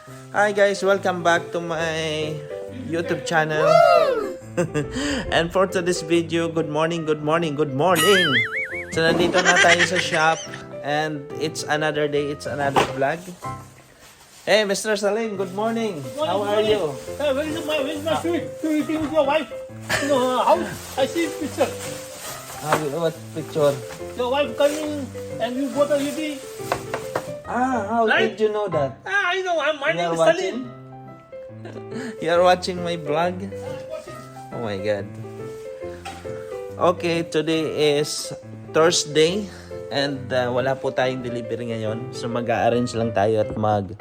Hi guys, welcome back to my YouTube channel. And for today's video, good morning. So nandito na tayo sa shop and it's another day, it's another vlog. Hey Mr. Salim, good morning. How are you? Hey, where is my sweet? You eating with your wife? You know her house? I see picture. What picture? Your wife coming and you both are eating. How Right? did you know that? I know. My You name are is watching? Salim. You are watching my vlog? Oh my God. Okay, today is Thursday and wala po tayong delivery ngayon. So mag-arrange lang tayo at mag-arrange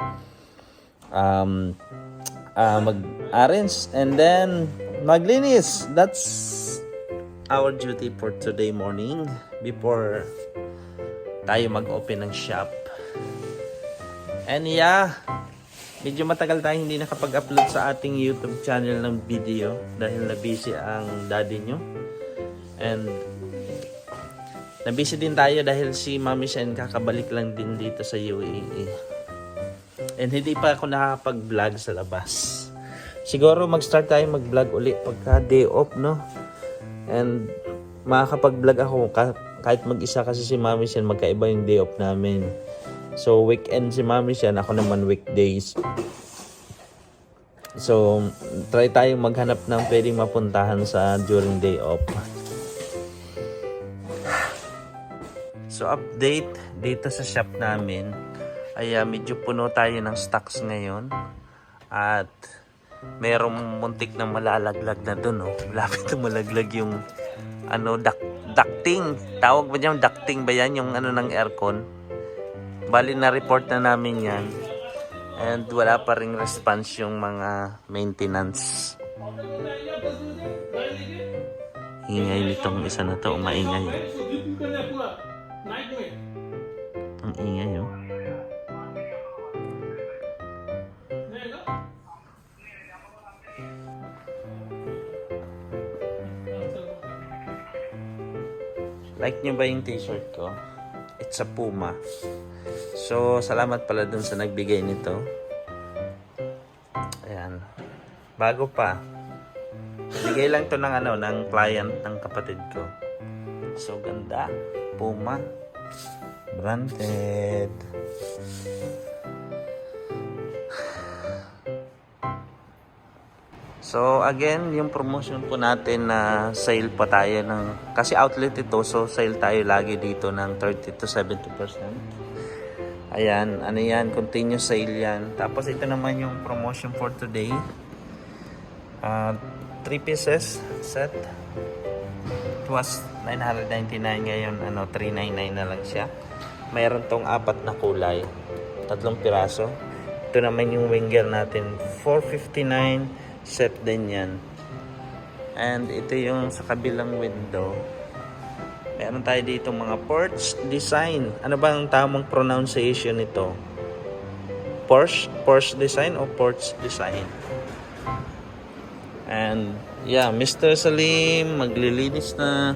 and then maglinis. That's our duty for today morning before tayo mag-open ng shop. And yeah, medyo matagal tayo hindi nakapag-upload sa ating YouTube channel ng video dahil na-busy ang daddy nyo. And na-busy din tayo dahil si Mami Shen kakabalik lang din dito sa UAE. And hindi pa ako nakakapag-vlog sa labas. Siguro mag-start tayo mag-vlog ulit pagka day off, no? And makakapag-vlog ako kahit mag-isa kasi si Mami Shen magkaiba yung day off namin. So weekend si Mami Shen, ako naman weekdays. So try tayong maghanap ng pwedeng mapuntahan sa during day off. So update dito sa shop namin ay medyo puno tayo ng stocks ngayon. At merong muntik na malalaglag na dun, oh. Malapit na malaglag yung ducting. Tawag ba niya ducting ba yan? Yung ng aircon. Bali na report na namin yan. And wala pa ring response yung mga maintenance. Ingay nitong isa na to, maingay. Ang ingay, oh. Like nyo ba yung t-shirt ko? It's a Puma. So, salamat pala dun sa nagbigay nito. Ayan. Bago pa. Bigay lang to ng client ng kapatid ko. So, ganda. Puma. Branded. So, again, yung promotion po natin na sale pa tayo kasi outlet ito, so sale tayo lagi dito ng 30 to 70%. Ayan, yan, continuous sale yan. Tapos ito naman yung promotion for today. 3 pieces set. It was 999 ngayon, 399 na lang siya. Mayroon tong 4 na kulay. 3 piraso. Ito naman yung winger natin, 459 set din yan. And ito yung sa kabilang window. Meron tayo dito mga porch design. Ano ba ang tamang pronunciation nito? Porch design o porch design? And yeah, Mr. Salim maglilinis na.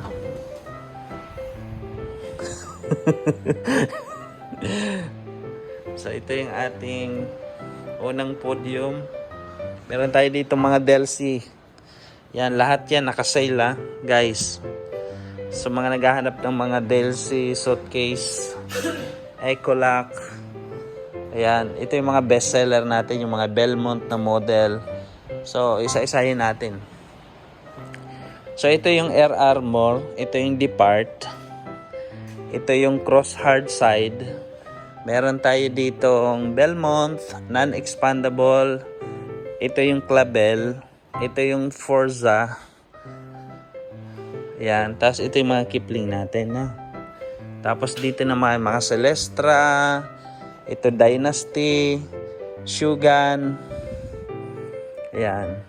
So ito yung ating unang podium. Meron tayo dito mga DLC. Yan, lahat yan nakasale, guys. So mga naghahanap ng mga DLC, suitcase, Ecolac. Ayan, ito yung mga best seller natin, yung mga Belmont na model. So isa-isahin natin. So ito yung Air Armor, ito yung Depart. Ito yung Cross Hard Side. Meron tayo ditong Belmont, non-expandable. Ito yung Clavel. Ito yung Forza. Ayan. Tapos ito yung mga Kipling natin. Tapos dito naman mga Celestra. Ito Dynasty. Shogun. Ayan.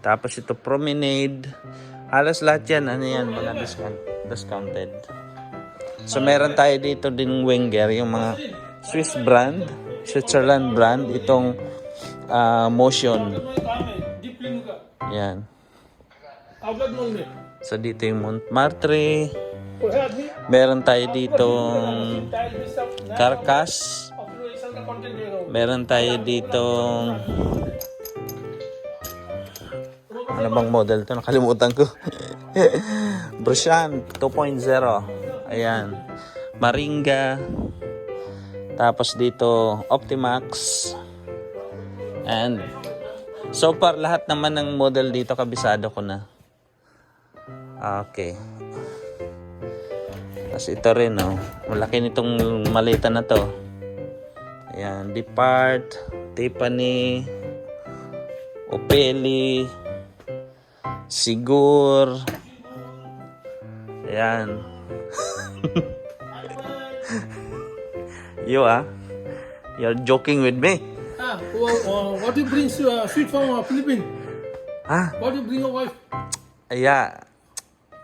Tapos ito Promenade. Halos lahat yan. Yan? Mga discounted. So meron tayo dito din Wenger. Yung mga Swiss brand. Switzerland brand. Itong Motion. Yan. So dito yung Montmartre. Meron tayo dito Carcass. Meron tayo ditong ano bang model to? Nakalimutan ko. Brushan 2.0. Ayan. Maringa. Tapos dito Optimax. And so far lahat naman ng model dito kabisado ko na. Okay. Tapos ito rin, oh. Malaki nitong malita na to. Ayan, Depart, Tiffany, Opeli, Sigur. Ayan. You're joking with me. What you bring sweet from Philippines? Ah, What you bring your wife? yeah.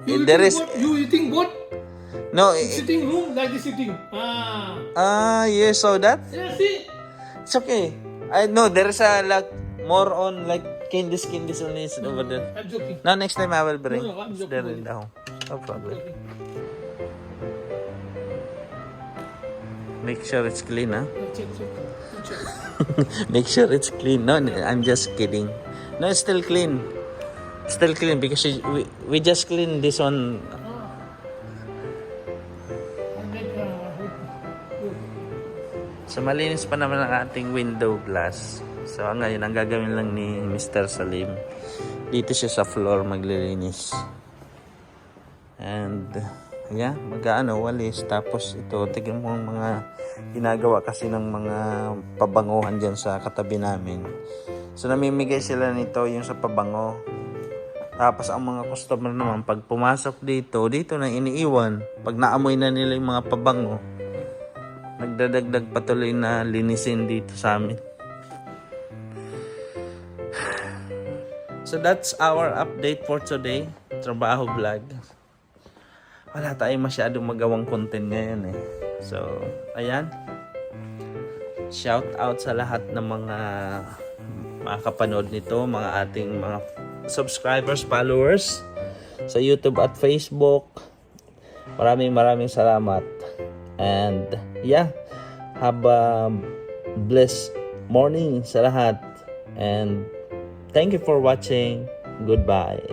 You There eating is boat? You eating boat? no. Sitting room like this sitting. You saw that? Yeah, see. It's okay. I know there is a like more on like candies only is over there. I'm joking. No, next time I will bring. No, I'm It's joking. there in the home. No problem. Make sure it's clean, huh? Check. Make sure it's clean. No, I'm just kidding. No, it's still clean. Still clean because we just cleaned this one. So malinis pa naman ang ating window glass. So ngayon ang gagawin lang ni Mr. Salim. Dito siya sa floor maglilinis. And yeah, walis. Tapos ito, tignan mo ang mga ginagawa kasi ng mga pabanguhan dyan sa katabi namin. So namimigay sila nito yung sa pabango. Tapos ang mga customer naman pag pumasok dito na iniiwan. Pag naamoy na nila yung mga pabango, nagdadagdag patuloy na linisin dito sa amin. So that's our update for today. Trabaho vlog. Wala tayong masyadong magawang content ngayon eh. So, ayan. Shout out sa lahat ng mga makakapanood nito, mga ating mga subscribers, followers sa YouTube at Facebook. Maraming salamat. And yeah, have a blessed morning sa lahat. And thank you for watching. Goodbye.